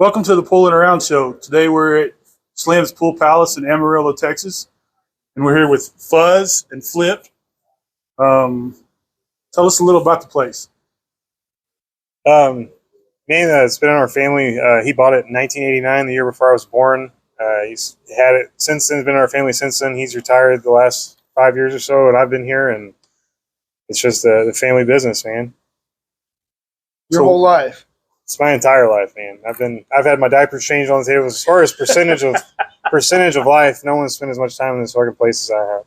Welcome to the Pulling Around Show. Today we're at Slim's Pool Palace in Amarillo, Texas, and we're here with Fuzz and Flip. Tell us a little about the place. Man, it's been in our family. He bought it in 1989, the year before I was born. He's had it since then. It's been in our family since then. He's retired the last 5 years or so, and I've been here, and it's just the family business, man. Your whole life. It's my entire life, man. I've had my diapers changed on the table. As far as percentage of life, no one's spent as much time in this fucking place as I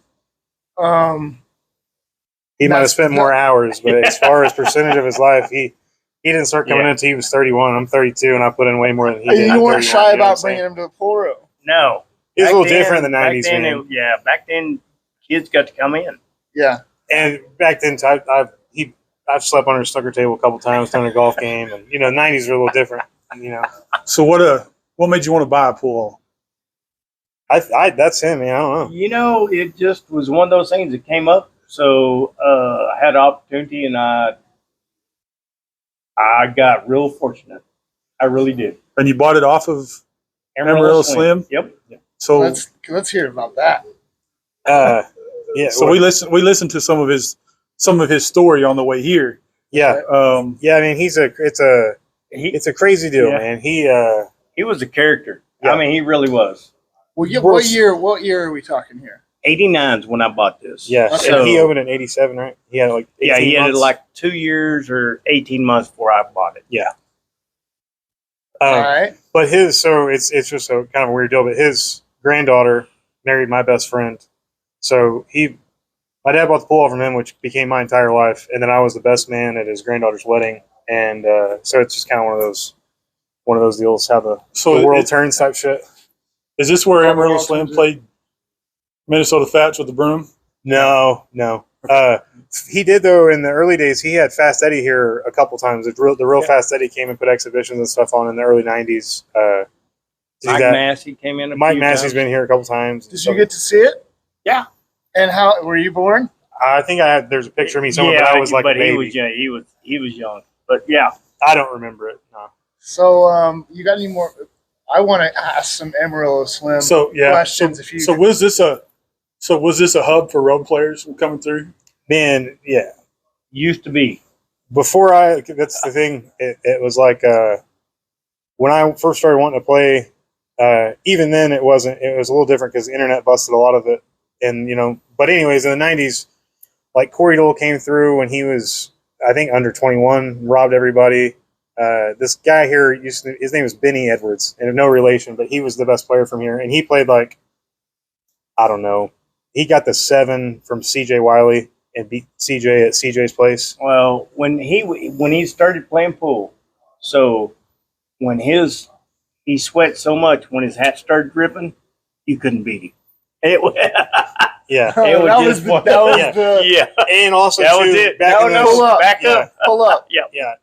have. He might have spent more hours, but as far as percentage of his life, he didn't start coming in until he was 31. I'm 32, and I put in way more than he did. You weren't shy about bringing him to the pool room. No. It was a little different in the 90s, man. Back then, kids got to come in. Yeah. And back then, I've slept under a snooker table a couple times during a golf game, and 90s are a little different. So what made you want to buy a pool? That's him, man. I don't know. It just was one of those things that came up. So I had an opportunity, and I got real fortunate. I really did. And you bought it off of Amarillo Slim? Yep. So let's hear about that. Yeah. So we listened to some of his story on the way here. Yeah. I mean, it's a crazy deal, man. He was a character. Yeah. I mean, he really was. Well, what year are we talking here? 89 is when I bought this. Yeah. Okay. So he opened in 87, right? He had like 18 he had months? like 2 years or 18 months before I bought it. Yeah. All right. But it's just a kind of a weird deal. But his granddaughter married my best friend, so my dad bought the pool from him, which became my entire life, and then I was the best man at his granddaughter's wedding, and so it's just kind of one of those deals how the world turns type shit. Is this where Amarillo Slim played Minnesota Fats with the broom? No. He did, though. In the early days, he had Fast Eddie here a couple times. The real Fast Eddie came and put exhibitions and stuff on in the early 90s. Mike Massey came in. Mike Massey's been here a couple times. Did you get to see it? Yeah. And how were you born? I think there's a picture of me somewhere, but I was like a baby. He was young. But yeah. I don't remember it. No. So you got any more? I want to ask some Amarillo Slim questions. Was this a hub for road players coming through? Man, yeah. Used to be. That's the thing. It was like when I first started wanting to play, even then it was a little different because the internet busted a lot of it. And, but anyways, in the 90s, like Corey Dole came through when he was, I think, under 21, robbed everybody. This guy here, his name was Benny Edwards, and no relation, but he was the best player from here. And he played I don't know, he got the 7 from CJ Wiley and beat CJ at CJ's place. Well, when he started playing pool, so when he sweat so much, when his hat started dripping, you couldn't beat him. Yeah. Yeah. And also, that was it. Pull up. Yeah.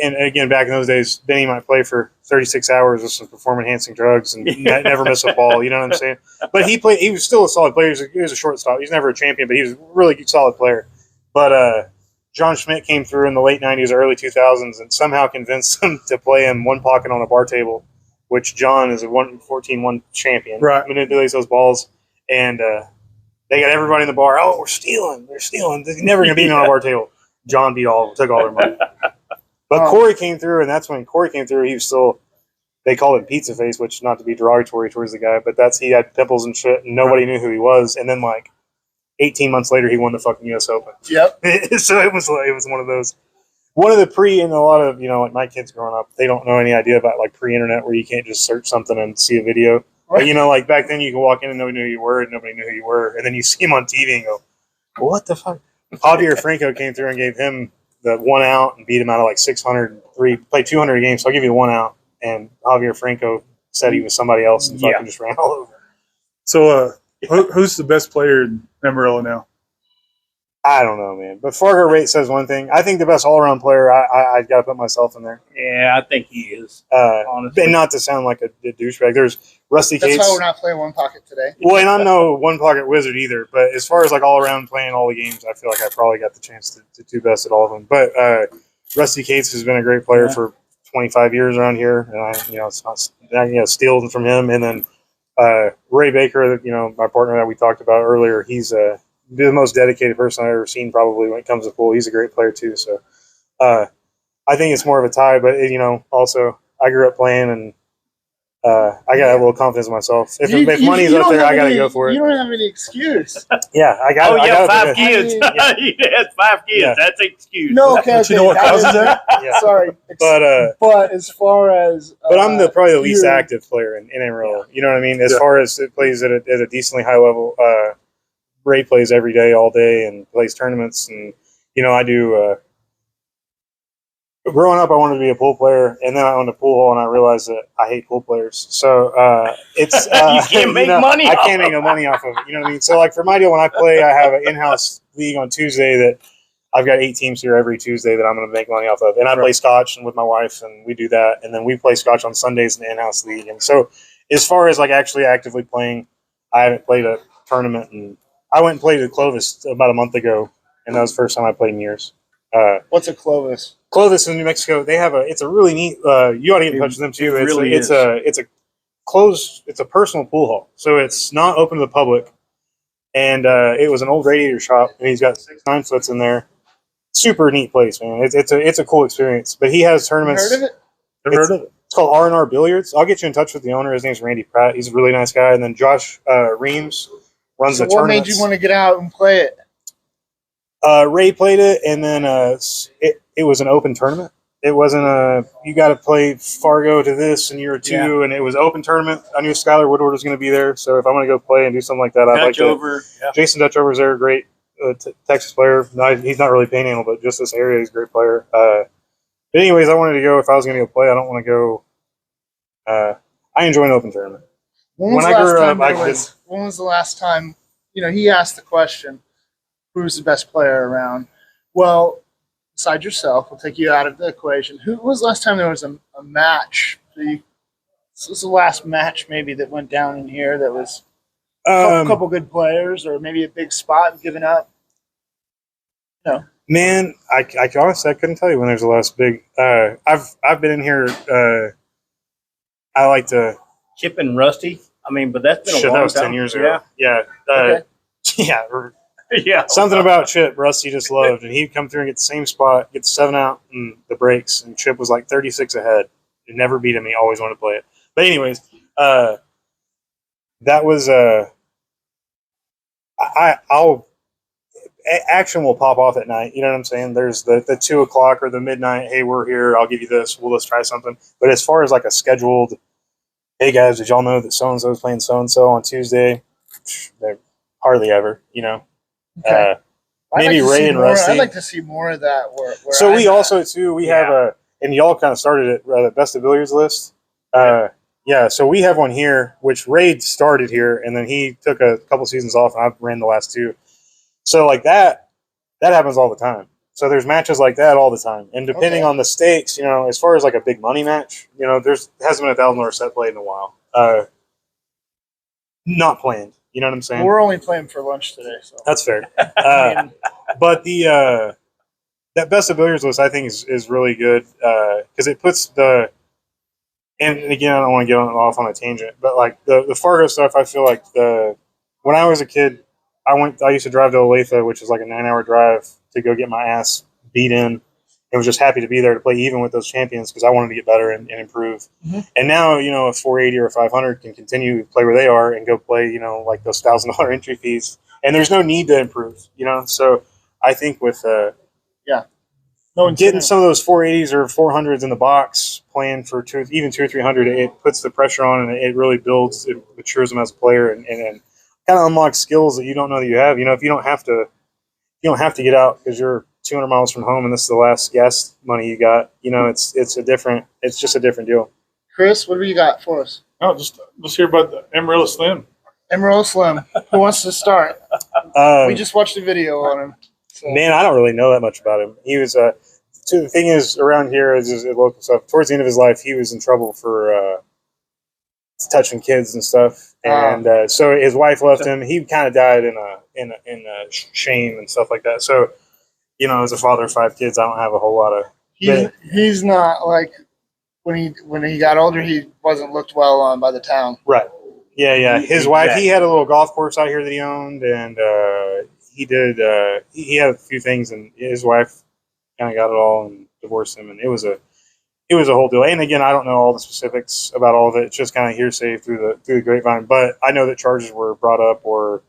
And again, back in those days, Benny might play for 36 hours with some performance-enhancing drugs and never miss a ball. You know what I'm saying? But he was still a solid player. He was a shortstop. He's never a champion, but he was a really solid player. But John Schmidt came through in the late 90s, early 2000s, and somehow convinced him to play him one pocket on a bar table, which John is a 14-1 champion. Right. Manipulates those balls. And they got everybody in the bar. Oh, we're stealing. They're stealing. They're never going to beat me on a bar table. John beat all of them, took all their money. But Corey came through, and that's when Corey came through. He was still, they called him Pizza Face, which not to be derogatory towards the guy, but he had pimples and shit, and nobody knew who he was. And then 18 months later, he won the fucking U.S. Open. Yep. So it was one of those. One of the and a lot of, like my kids growing up, they don't know any idea about pre-internet where you can't just search something and see a video. Right. But, back then you could walk in and nobody knew who you were, and nobody knew who you were. And then you see him on TV and go, what the fuck? Javier Franco came through and gave him the 1 out and beat him out of 603, played 200 games. So I'll give you the 1 out. And Javier Franco said he was somebody else and fucking just ran all over. So who's the best player in Amarillo now? I don't know, man. But FargoRate says one thing. I think the best all-around player, I got to put myself in there. Yeah, I think he is, honestly. And not to sound like a douchebag. There's Rusty Cates. That's why we're not playing one pocket today. Well, and I'm no one-pocket wizard either. But as far as all-around playing all the games, I feel like I probably got the chance to do best at all of them. But Rusty Cates has been a great player for 25 years around here, and it's not stealing from him. And then Ray Baker, my partner that we talked about earlier, he's the most dedicated person I've ever seen probably when it comes to pool. He's a great player too. So I think it's more of a tie, but also I grew up playing, and I got a little confidence in myself. If money's up there, I got to go for it. You don't have any excuse. Yeah, I got. Oh, you have 5 kids. He has 5 kids. Yeah. That's an excuse. No, okay. But you know what causes that? Yeah. Sorry, but as far as but I'm probably the least active player in Amarillo. You know what I mean? As far as it plays at a decently high level, Ray plays every day, all day, and plays tournaments, and I do. Growing up, I wanted to be a pool player, and then I owned a pool hall, and I realized that I hate pool players. So it's you can't make money. I can't make no money off of it. You know what I mean? So like for my deal, when I play, I have an in-house league on Tuesday that I've got 8 teams here every Tuesday that I'm going to make money off of, and I play Scotch and with my wife, and we do that, and then we play Scotch on Sundays in the in-house league. And so as far as like actually actively playing, I haven't played a tournament, and I went and played at Clovis about a month ago, and that was the first time I played in years. What's a Clovis? Clovis in New Mexico, they have it's a really neat. You ought to get in touch with them too. It's a personal pool hall, so it's not open to the public. And it was an old radiator shop, and he's got 6 9-foots in there. Super neat place, man. It's a cool experience. But he has tournaments. Heard of it? Never heard of it. It's called R&R Billiards. I'll get you in touch with the owner. His name's Randy Pratt. He's a really nice guy. And then Josh Reams runs the tournament. What made you want to get out and play it? Ray played it, and then it was an open tournament. It wasn't you got to play Fargo to this in year 2, and it was open tournament. I knew Skylar Woodward was going to be there, so if I'm going to go play and do something like that, I'd like to. Yeah. Jason Dutchover's there, great Texas player. He's not really Panhandle, but just this area, he's a great player. But anyways, I wanted to go. If I was going to go play, I don't want to go. I enjoy an open tournament. When I grew up, when was the last time? He asked the question, who's the best player around? Well, besides yourself, we'll take you out of the equation. Who was the last time there was a match? This was the last match maybe that went down in here that was a couple good players, or maybe a big spot given up? No. Man, I honestly I couldn't tell you when there's the last big. I've been in here. I like to Chip and Rusty. I mean, but that's been a long time. That was 10 years ago. Yeah. Okay. Yeah. Yeah. Something about Chip, Rusty just loved, and he'd come through and get the same spot, get the 7 out and the breaks, and Chip was like 36 ahead. He never beat him. He always wanted to play it. But anyways, that was action will pop off at night. You know what I'm saying? There's the 2 o'clock or the midnight. Hey, we're here. I'll give you this. Let's try something. But as far as like a scheduled, hey guys, did y'all know that so and so is playing so and so on Tuesday? They're hardly ever. Okay. Maybe Ray and Rusty. I'd like to see more of that. So we also too have and y'all kind of started it the best of billiards list. Yeah, so we have one here, which Ray started here, and then he took a couple seasons off, and I ran the last 2. So like that happens all the time. So there's matches like that all the time, and depending on the stakes, as far as like a big money match, hasn't been a $1,000 set played in a while. Not planned. You know what I'm saying? We're only playing for lunch today, so that's fair. But the that best of billiards list I think is really good because it puts and again I don't want to get off on a tangent, but like the Fargo stuff, I feel like when I was a kid, I used to drive to Olathe, which is like a 9-hour drive to go get my ass beat in. And was just happy to be there to play even with those champions because I wanted to get better and improve. Mm-hmm. And now, a 480 or a 500 can continue to play where they are and go play, like those $1,000 entry fees. And there's no need to improve, So I think with getting some of those 480s or 400s in the box, playing for even 200 or 300, it puts the pressure on and it really builds, it matures them as a player and kind of unlocks skills that you don't know that you have. If you don't have to get out because you're 200 miles from home and this is the last gas money you got, it's just a different deal. Chris, what do you got for us? Oh, just let's hear about the Amarillo Slim. Amarillo Slim. Who wants to start? We just watched a video on him. So. Man, I don't really know that much about him. He was the thing is around here is local stuff. Towards the end of his life, he was in trouble for touching kids and stuff, and so his wife left him. He kind of died in shame and stuff like that. So, as a father of 5 kids, I don't have a whole lot of. He's not like when he got older, he wasn't looked well on by the town. Right. Yeah. His wife, he had a little golf course out here that he owned, and he did. He had a few things, and his wife kind of got it all and divorced him, and it was a whole deal. And again, I don't know all the specifics about all of it. It's just kind of hearsay through the grapevine. But I know that charges were brought up or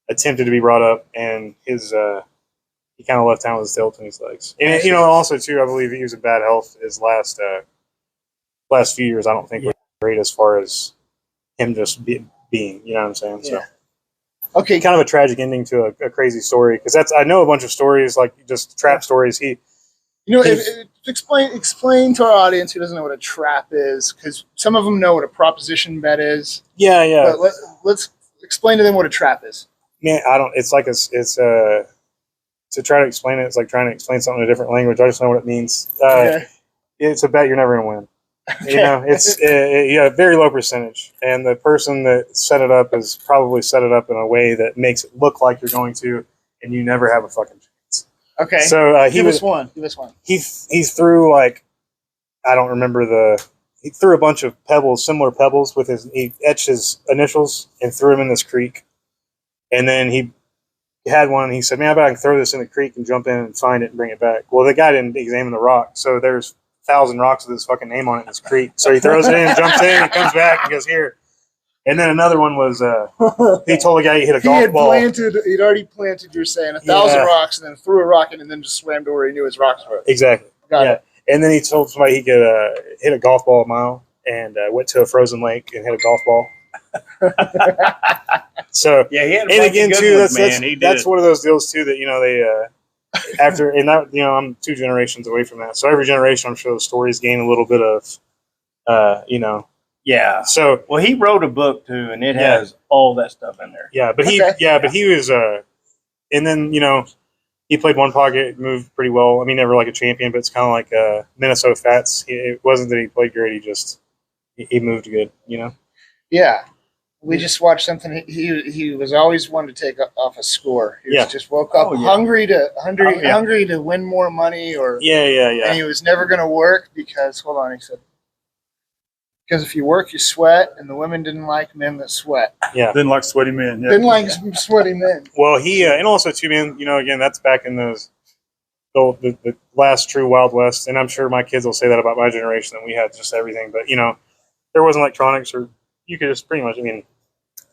attempted to be brought up, and his he kind of left town with his tail between his legs. And also too, I believe he was in bad health. His last few years, I don't think were great as far as him just being. You know what I'm saying? Yeah. So, okay, kind of a tragic ending to a crazy story, because I know a bunch of stories, like just trap stories. Explain to our audience who doesn't know what a trap is, because some of them know what a proposition bet is. Yeah. But let's explain to them what a trap is. Man, I don't. It's like to try to explain it. It's like trying to explain something in a different language. I just know what it means. It's a bet you're never going to win. Okay. It's a very low percentage, and the person that set it up has probably set it up in a way that makes it look like you're going to, and you never have a fucking chance. Okay. So Give us one. He threw he threw a bunch of pebbles, similar pebbles, he etched his initials and threw them in this creek, and then he had one. And he said, "Man, I bet I can throw this in the creek and jump in and find it and bring it back." Well, the guy didn't examine the rock, so there's 1,000 rocks with his fucking name on it in this creek. So he throws it in, jumps in, and comes back and goes, "Here." And then another one was he told the guy he hit a golf ball. He'd already planted, you're saying, 1,000 rocks, and then threw a rock in, and then just swam to where he knew his rocks were. Exactly. Got it. And then he told somebody he could hit a golf ball a mile, and went to a frozen lake and hit a golf ball. So he had and again too, ones, that's one of those deals too that they after, and that I'm 2 generations away from that. So every generation, I'm sure the stories gain a little bit of Yeah. So he wrote a book too, and it has all that stuff in there. Yeah, but he was and then he played one pocket, moved pretty well. I mean, never like a champion, but it's kind of like Minnesota Fats. It wasn't that he played great; he moved good. Yeah. We just watched something. He was always one to take off a score. He just woke up hungry to win more money, or and he was never going to work because he said, because if you work, you sweat, and the women didn't like men that sweat. Yeah, didn't like sweaty men. Yeah. Didn't like sweaty men. Well, he and also too, man. Again, that's back in the last true Wild West, and I'm sure my kids will say that about my generation, that we had just everything. But there wasn't electronics, or you could just pretty much. I mean,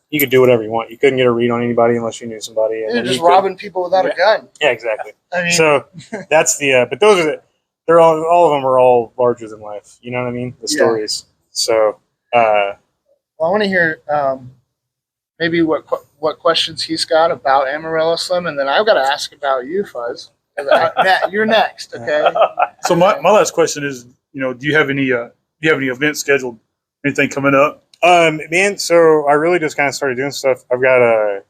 you could do whatever you want. You couldn't get a read on anybody unless you knew somebody. And you're just robbing people without a gun. Yeah, exactly. I mean, so that's but those are they're all of them are all larger than life. You know what I mean? The stories. So, I want to hear maybe what questions he's got about Amarillo Slim, and then I've got to ask about you, Fuzz. Matt, you're next, okay? So my last question is, do you have any events scheduled? Anything coming up? Man, so I really just kind of started doing stuff. I've got a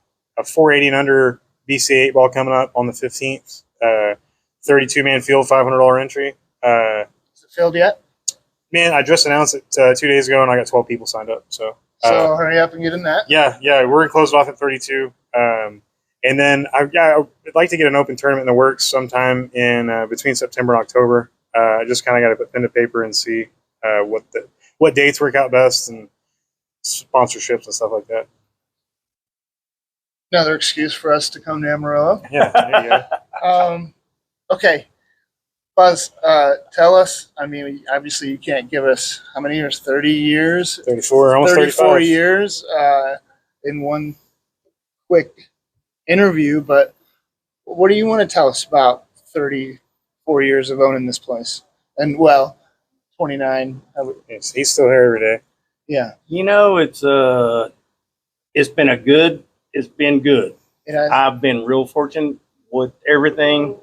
480 and under BCA 8 ball coming up on the 15th. 32-man field, $500 entry. Is it filled yet? Man, I just announced it 2 days ago, and I got 12 people signed up. So hurry up and get in that. Yeah, we're gonna close it off at 32. And then I'd like to get an open tournament in the works sometime in between September and October. I just kind of got to put pen to paper and see what dates work out best, and sponsorships and stuff like that. Another excuse for us to come to Amarillo. Yeah, there you go. Okay. Buzz, tell us, I mean, obviously you can't give us how many years, 30 years? 34, almost 34 35. years in one quick interview, but what do you want to tell us about 34 years of owning this place? And, 29. Yes, he's still here every day. Yeah. It's been good. I've been real fortunate with everything.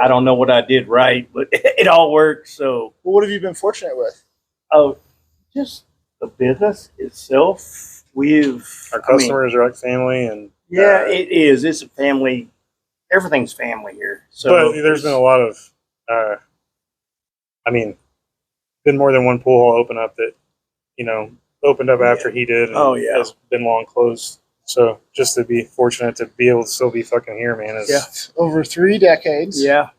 I don't know what I did right, but it all worked. So, what have you been fortunate with? Oh, just the business itself. Our customers are like family, and it is. It's a family. Everything's family here. So, but there's been a lot of, been more than one pool hall open up that, opened up after he did, and has been long closed. So just to be fortunate to be able to still be fucking here, man, is over 3 decades. Yeah.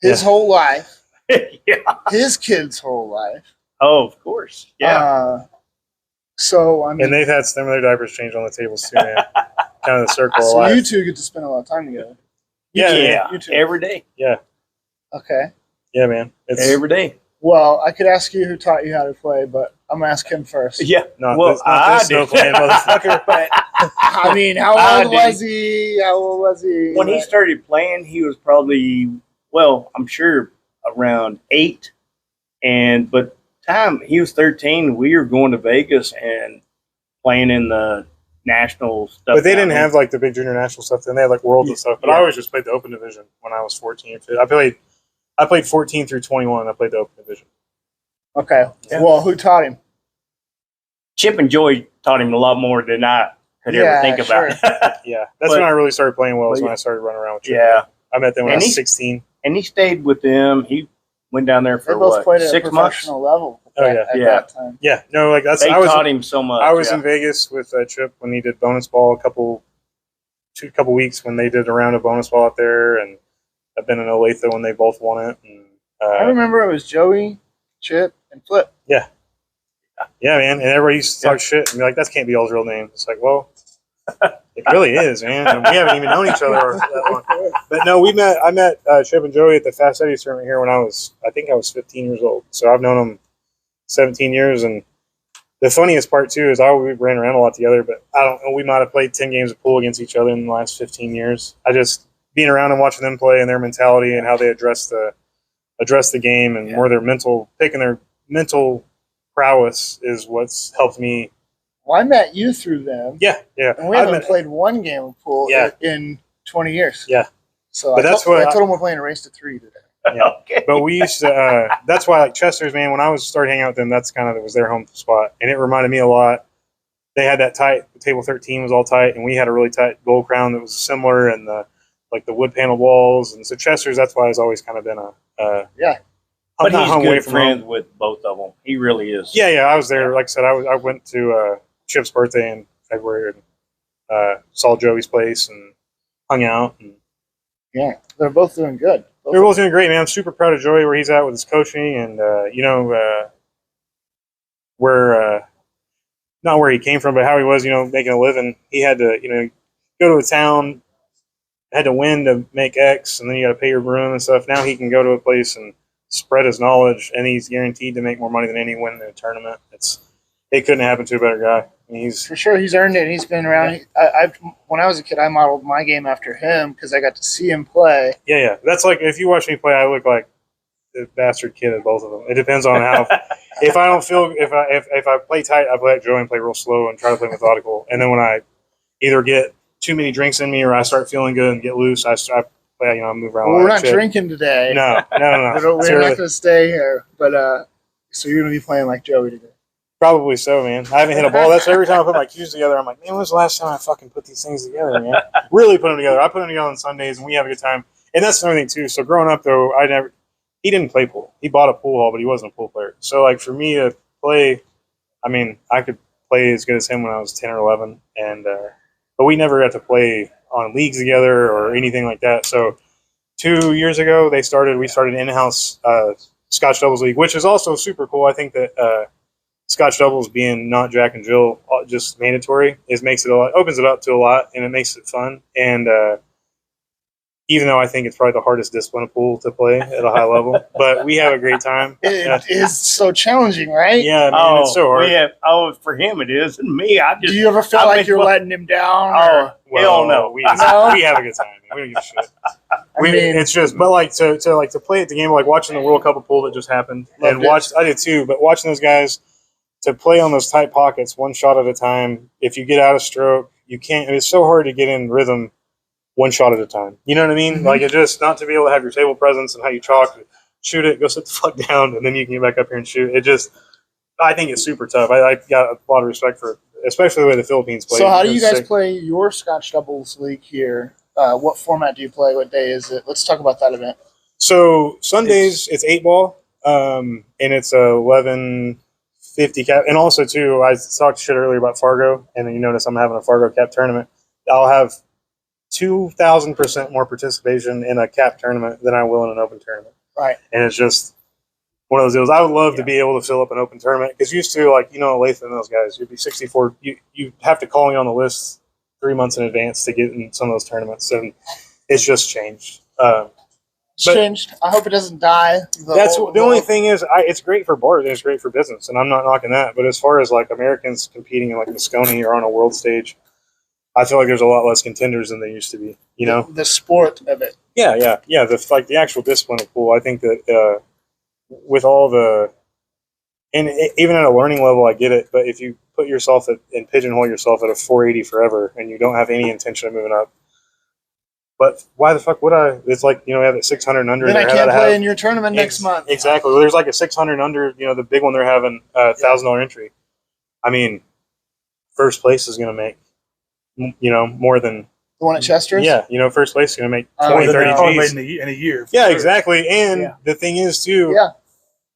His whole life. Yeah. His kid's whole life. Oh, of course. Yeah. So I mean, And they've had some of their diapers changed on the tables too, man. Kind of the circle of so life. you two get to spend a lot of time together. Yeah, You two. Every day. Yeah. Okay. Yeah, man. It's Every day. Well, I could ask you who taught you how to play, but I'm gonna ask him first. Yeah. not Well, this, not this no playing motherfucker. But I mean, how I old did. was he? How old was he? when he started playing, he was probably, well, I'm sure around 8. But time he was 13, we were going to Vegas and playing in the national stuff. But they didn't down have like the big junior national stuff. Then they had like worlds and stuff. But I Yeah. always just played the open division when I was 14. I played 14 through 21. I played the open division. Okay. Yeah. Well, who taught him? Chip and Joy taught him a lot more than I could Yeah, ever think about. Yeah, that's But- when I really started playing well. Was but when I started running around with Chip. Yeah. I met them when I And was he- 16. And he stayed with them. He went down there They for both played at a 6 months. professional level. Oh, yeah. At Yeah. that time. Yeah, no, like that's They I was taught him so much. I was yeah. in Vegas with Chip when he did bonus ball a couple weeks when they did a round of bonus ball out there, and I've been in Olathe when they both won it. And I remember it was Joey, Chip, and Flip. yeah, man, and everybody used to talk shit and be like, "That can't be y'all's real name." It's like, well, it really is, man. And we haven't even known each other that long. But no, I met Chip and Joey at the Fast Eddie tournament here when I think I was 15 years old. So I've known them 17 years, and the funniest part too is we ran around a lot together. But I don't know, we might have played 10 games of pool against each other in the last 15 years. I just being around and watching them play and their mentality and how they address the game and more their picking their mental prowess is what's helped me. Well, I met you through them, Yeah, yeah. and we haven't played one game of pool in 20 years. Yeah. So But I that's told what him we're playing a race to 3 today. Yeah. Okay. But we used to. That's why, like Chester's, man. When I started hanging out with them, that's kind of was their home spot, and it reminded me a lot. They had that tight. Table 13 was all tight, and we had a really tight gold crown that was similar, and the wood panel walls. And so Chester's. That's why it's always kind of been a. But not he's home away good from friends home. with both of them. He really is. Yeah, yeah. I was there. Like I said, I went to Chip's birthday in February and saw Joey's place and hung out. And Yeah, they're both doing good. they're both doing great, man. I'm super proud of Joey where he's at with his coaching and where not where he came from, but how he was, making a living. He had to, go to a town, had to win to make X, and then you got to pay your room and stuff. Now he can go to a place and spread his knowledge, and he's guaranteed to make more money than anyone in a tournament. It couldn't happen to a better guy. I mean, For sure, he's earned it. He's been around. When I was a kid, I modeled my game after him because I got to see him play. yeah. That's like if you watch me play, I look like a bastard kid at both of them. It depends on how. If I don't feel if I play tight, I play like Joey and play real slow and try to play methodical. And then when I either get too many drinks in me or I start feeling good and get loose, I play. I move around. Well, we're not shit. drinking today. No. We're not going to stay here. But so you're going to be playing like Joey today. Probably so, man. I haven't hit a ball. That's every time I put my cues together, I'm like, man, when was the last time I fucking put these things together, man? Really put them together. I put them together on Sundays, and we have a good time. And that's another thing, too. So growing up, though, he didn't play pool. He bought a pool hall, but he wasn't a pool player. So, like, for me to play, I mean, I could play as good as him when I was 10 or 11. But we never got to play on leagues together or anything like that. So 2 years ago, we started an in-house Scotch Doubles League, which is also super cool. I think that Scotch doubles being not Jack and Jill just mandatory makes it opens it up to a lot, and it makes it fun. And even though I think it's probably the hardest discipline of pool to play at a high level, but we have a great time. It is so challenging, right? Yeah, man, it's so hard. For him it is, and me, I just. Do you ever feel like you're letting him down? Oh, hell no. We have a good time. Man. We don't give a shit. It's just, but like to play at the game, like watching the World Cup of pool that just happened, and I did too. But watching those guys to play on those tight pockets, one shot at a time. If you get out of stroke, you can't. It's so hard to get in rhythm, one shot at a time. You know what I mean? Mm-hmm. Like it's just not to be able to have your table presence and how you chalk, shoot it, go sit the fuck down, and then you can get back up here and shoot. I think it's super tough. I got a lot of respect for it, especially the way the Philippines play. So how do you guys play your Scotch Doubles League here? What format do you play? What day is it? Let's talk about that event. So Sundays it's 8-ball, and it's 1150 cap. And also too, I talked shit earlier about Fargo, and then you notice I'm having a Fargo cap tournament. I'll have 2,000% more participation in a cap tournament than I will in an open tournament. Right. And it's just one of those deals. I would love to be able to fill up an open tournament because used to, like, Latham and those guys, you'd be 64. You have to call me on the list 3 months in advance to get in some of those tournaments, and it's just changed. It's changed. I hope it doesn't die. The only thing is, it's great for bars and it's great for business, and I'm not knocking that. But as far as like Americans competing in like Moscone or on a world stage, I feel like there's a lot less contenders than there used to be. The sport of it. Yeah. The actual discipline of pool. I think that with all the, and even at a learning level, I get it. But if you put yourself and pigeonhole yourself at a 480 forever, and you don't have any intention of moving up. But why the fuck would I? It's like, we have that 600 under. Then I can't play in your tournament next month. Exactly. Well, there's like a 600 under, the big one they're having, $1,000 entry. I mean, first place is going to make, more than. The one at Chester's? Yeah. First place is going to make 20, 30 G's. In a year. Yeah, exactly. And the thing is, too. Yeah,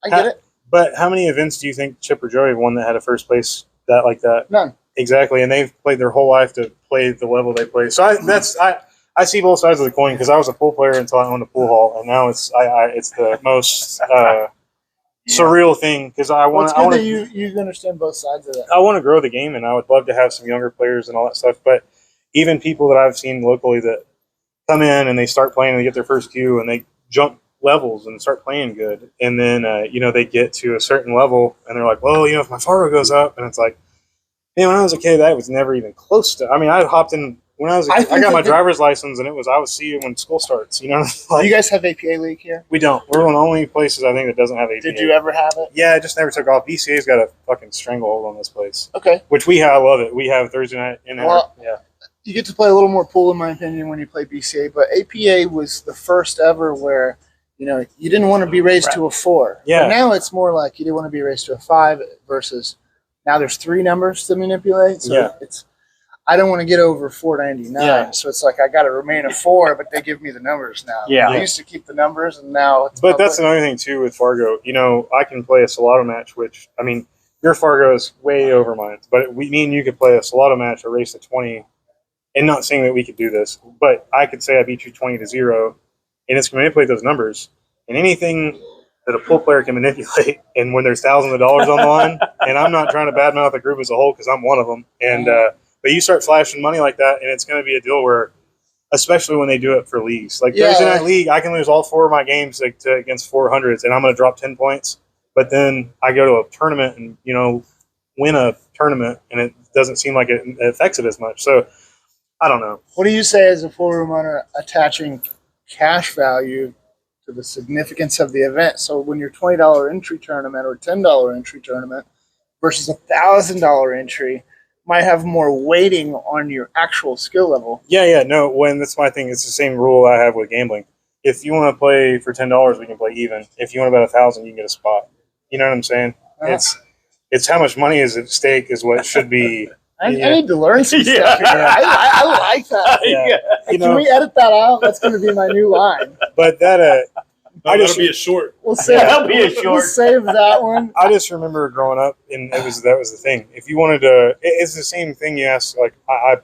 I get it. But how many events do you think Chip or Joey won that had a first place like that? None. Exactly. And they've played their whole life to play the level they play. So I see both sides of the coin because I was a pool player until I owned a pool hall, and now it's the most surreal thing because I want to. You understand both sides of that. I want to grow the game, and I would love to have some younger players and all that stuff. But even people that I've seen locally that come in and they start playing and they get their first cue and they jump levels and start playing good, and then they get to a certain level and they're like, well, if my Fargo goes up, and it's like, man, when I was a kid, that was never even close to. I mean, I hopped in. When I was, I got my driver's license, and I would see it when school starts. Do you guys have APA league here? We don't. We're one of the only places I think that doesn't have APA. Did you ever have it? Yeah, it just never took off. BCA's got a fucking stranglehold on this place. Okay. Which we have. I love it. We have Thursday night in there. Well, yeah. You get to play a little more pool, in my opinion, when you play BCA. But APA was the first ever where you didn't want to be raised to a 4. Yeah. But now it's more like you didn't want to be raised to a 5 versus now there's 3 numbers to manipulate. So it's. I don't want to get over 499, so it's like I got to remain a 4, but they give me the numbers now. Yeah, I used to keep the numbers, and now it's. But that's another thing too with Fargo. I can play a Salado match, which I mean, your Fargo is way over mine. But me and you could play a Salado match, a race to 20, and not saying that we could do this, but I could say I beat you 20-0, and it's going to manipulate those numbers, and anything that a pool player can manipulate, and when there's thousands of dollars on the line, and I'm not trying to badmouth the group as a whole because I'm one of them, and. But you start flashing money like that, and it's going to be a deal where, especially when they do it for leagues. Like Thursday Night League, I can lose all 4 of my games against 400s, and I'm going to drop 10 points. But then I go to a tournament and, win a tournament, and it doesn't seem like it affects it as much. So, I don't know. What do you say as a pool room owner attaching cash value to the significance of the event? So when your $20 entry tournament or $10 entry tournament versus $1,000 entry, might have more weighting on your actual skill level. Yeah, no. That's my thing. It's the same rule I have with gambling. If you want to play for $10, we can play even. If you want to bet 1,000, you can get a spot. You know what I'm saying? It's how much money is at stake is what should be. I need to learn some stuff. I like that. Yeah. Can we edit that out? That's going to be my new line. But that. That'll be a short. We'll save that one. I just remember growing up, and that was the thing. If you wanted to, it's the same thing you asked. Like I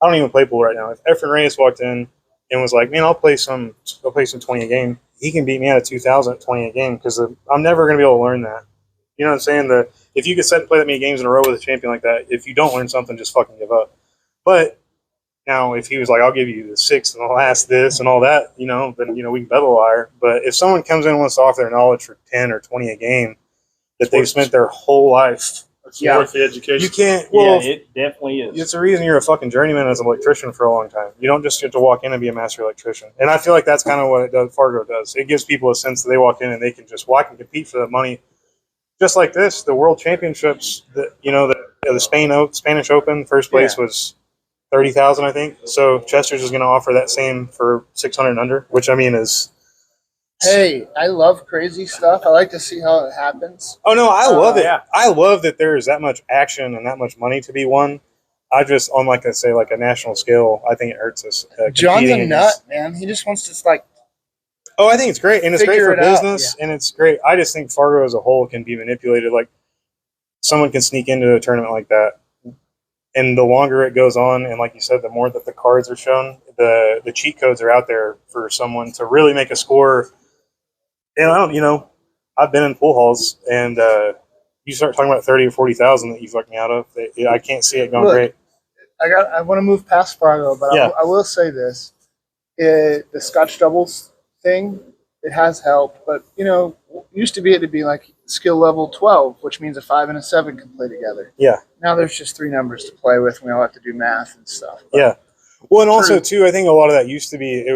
don't even play pool right now. If Efren Reyes walked in and was like, "Man, I'll play some 20 a game," he can beat me out of 2,000 at 20 a game because I'm never going to be able to learn that. You know what I'm saying? If you could sit and play that many games in a row with a champion like that, if you don't learn something, just fucking give up. But now, if he was like, I'll give you the 6th and the last this and all that, then, we can bet a liar. But if someone comes in and wants to offer their knowledge for 10 or 20 a game that they've spent their whole life. It's worth the education. You can't. Well, it definitely is. It's the reason you're a fucking journeyman as an electrician for a long time. You don't just get to walk in and be a master electrician. And I feel like that's kind of what Fargo does. It gives people a sense that they walk in and they can just walk and compete for that money. Just like this, the World Championships, the Spanish Open, first place was 30,000, I think. So Chester's is going to offer that same for 600 under, which I mean is. Hey, I love crazy stuff. I like to see how it happens. Oh no, I love it. I love that there is that much action and that much money to be won. I just, on like a national scale, I think it hurts us. John's a nut, man. He just wants to Oh, I think it's great, and it's great for business, and it's great. I just think Fargo as a whole can be manipulated. Like someone can sneak into a tournament like that. And the longer it goes on, and like you said, the more that the cards are shown, the cheat codes are out there for someone to really make a score. And I've been in pool halls, and you start talking about 30 or 40,000 that you fucked me out of. I can't see it going great. I want to move past Fargo, but Yeah. I will say this: the Scotch doubles thing, it has helped, but used to be it'd be like skill level 12, which means a 5 and a 7 can play together. Yeah. Now there's just 3 numbers to play with, and we all have to do math and stuff. But Yeah. Well, and also too, I think a lot of that used to be.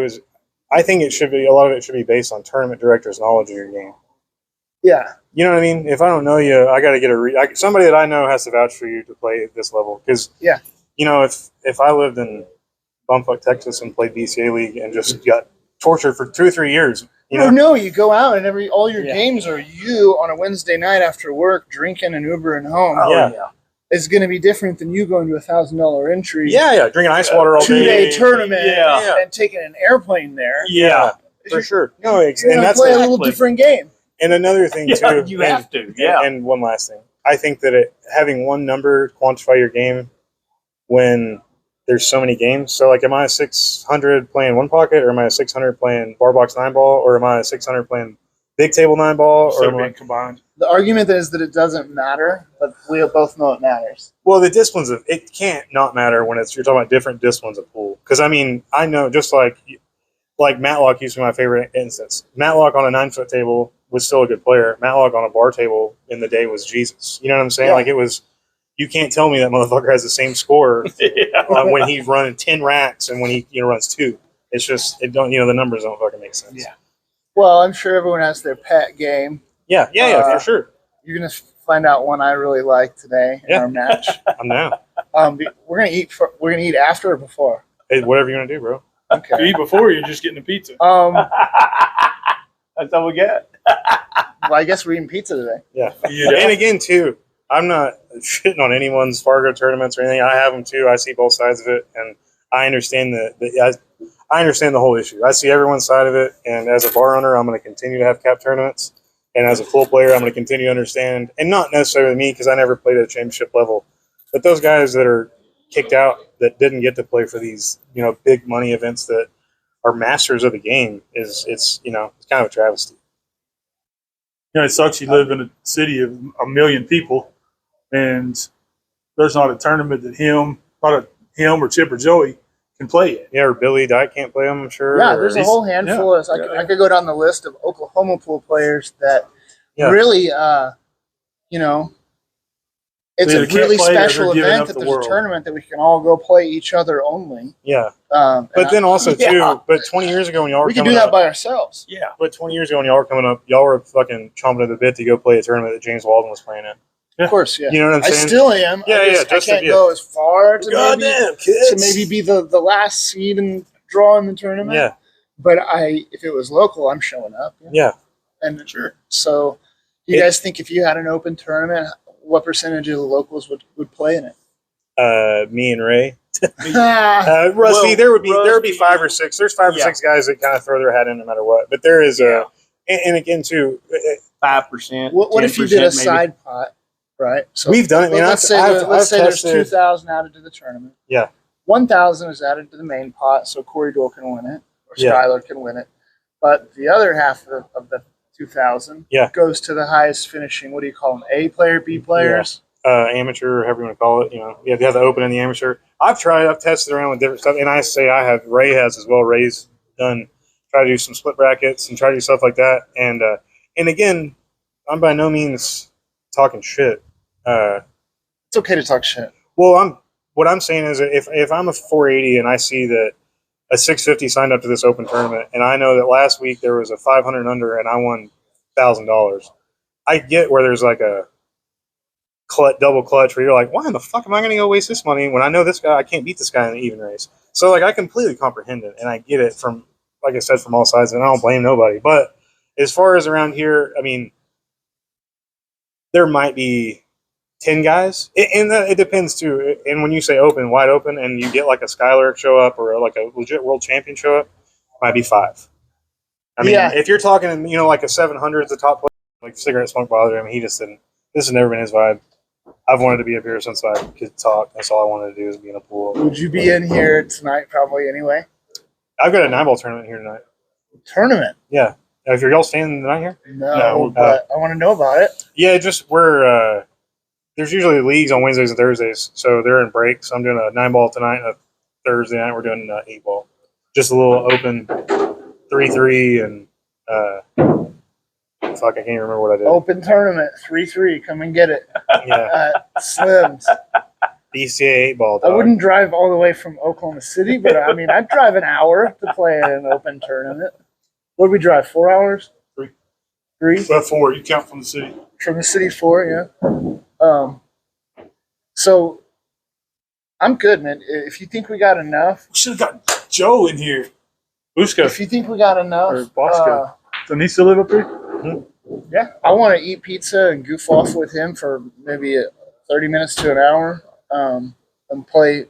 I think it should be a lot of it should be based on tournament directors' knowledge of your game. Yeah. You know what I mean? If I don't know you, I got to get somebody that I know has to vouch for you to play at this level. Because if I lived in bumfuck Texas and played BCA League and just got tortured for 2 or 3 years, you go out and all your games are you on a Wednesday night after work drinking and Ubering home. Oh, yeah. It's going to be different than you going to a $1,000 entry. Yeah, drinking ice water all day. 2-day tournament. Yeah. And taking an airplane there. Yeah, for sure. No, You're and that's play a little different game. And another thing too, you have to. Yeah. And one last thing, I think that having one number quantify your game when there's so many games. So, like, am I a 600 playing one pocket, or am I a 600 playing bar box 9-ball, or am I a 600 playing big table 9-ball, or So being combined. The argument is that it doesn't matter, but we both know it matters. Well, the disciplines of it can't not matter when you're talking about different disciplines of pool. Because I mean, I know just like Matlock used to be my favorite instance. Matlock on a 9-foot table was still a good player. Matlock on a bar table in the day was Jesus. You know what I'm saying? Yeah. Like, it was. You can't tell me that motherfucker has the same score when he's running 10 racks and when he runs 2. It's just the numbers don't fucking make sense. Yeah. Well, I'm sure everyone has their pet game. Yeah, for sure. You're gonna find out one I really like today in our match. I'm down. We're gonna eat. We're gonna eat after or before. Hey, whatever you want to do, bro. Okay. You eat before, you're just getting a pizza. That's all we got. Well, I guess we're eating pizza today. Yeah. And again, too, I'm not shitting on anyone's Fargo tournaments or anything. I have them too. I see both sides of it, and I understand I understand the whole issue. I see everyone's side of it, and as a bar owner, I'm going to continue to have cap tournaments. And as a full player, I'm going to continue to understand, and not necessarily me because I never played at a championship level, but those guys that are kicked out that didn't get to play for these big money events that are masters of the game it's kind of a travesty. It sucks. You live in a city of 1 million people, and there's not a tournament that him or Chip or Joey can play in. Yeah, or Billy Dyke can't play them, I'm sure. Yeah, there's a whole handful. I could go down the list of Oklahoma pool players that really, it's a really special event that there's a tournament that we can all go play each other only. Yeah. But then also, too, but 20 years ago when y'all were we can do that by ourselves. Yeah. But 20 years ago when y'all were coming up, y'all were fucking chomping at the bit to go play a tournament that James Walden was playing in. Of course, yeah. You know what I'm saying? I still am. Yeah, I can't go as far to maybe be the last seed and draw in the tournament. Yeah. But if it was local, I'm showing up. Yeah. And sure. So, you guys think if you had an open tournament, what percentage of the locals would play in it? Me and Ray. Rusty, Rusty, there would be 5 or 6. There's 5 or 6 guys that kind of throw their hat in no matter what. But there is and again too, 5%. What if you did a side pot? Right. So we've done it. Let's say there's 2,000 added to the tournament. Yeah. 1,000 is added to the main pot, so Corey Dole can win it, or Yeah. Skylar can win it. But the other half of the 2,000 goes to the highest finishing. What do you call them? A player, B players. Amateur, however you want to call it. You have the open and the amateur. I've tested around with different stuff, and Ray has as well. Ray's try to do some split brackets and try to do stuff like that. And again, I'm by no means talking shit. It's okay to talk shit. Well, what I'm saying is that if I'm a 480 and I see that a 650 signed up to this open tournament, and I know that last week there was a 500 under and I won $1,000, I get where there's like a double clutch where you're like, why in the fuck am I going to go waste this money when I know this guy, I can't beat this guy in the even race. So like I completely comprehend it, and I get it from, like I said, from all sides, and I don't blame nobody. But as far as around here, I mean, there might be 10 guys, and it depends too. And when you say open, wide open, and you get like a Skylar show up or like a legit world champion show up, might be 5. I mean, if you're talking, like a 700 is the top player, like Cigarette Smoke bothered him. He just didn't. This has never been his vibe. I've wanted to be up here since I could talk. That's all I wanted to do is be in a pool. Would you be in here tonight? Probably anyway. I've got a 9-ball tournament here tonight. Tournament? Yeah. If you're y'all staying the night here? No, but I want to know about it. Yeah, just we're there's usually leagues on Wednesdays and Thursdays, so they're in breaks. I'm doing a 9-ball tonight, and a Thursday night we're doing 8-ball. Just a little open 3-3 and fuck, I can't even remember what I did. Open tournament 3-3. Come and get it. Yeah, Slims. BCA 8-ball. I wouldn't drive all the way from Oklahoma City, but I mean, I'd drive an hour to play in an open tournament. What did we drive? 4 hours? 3. 3? Well, 4. You count from the city. From the city, 4, yeah. So I'm good, man. If you think we got enough, We should have got Joe in here. Busca. if you think we got Or enough, Bosco. Doesn't he still live up here? yeah, I want to eat pizza and goof off with him for maybe 30 minutes to an hour, and play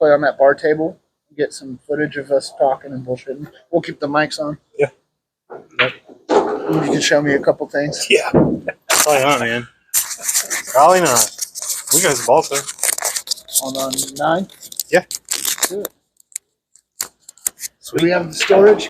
on that bar table. Get some footage of us talking and bullshitting. We'll keep the mics on. Yeah. You can show me a couple things. Yeah. Probably not, man. Probably not. We got some balls though. On 9? Yeah. Do it. So we have the storage.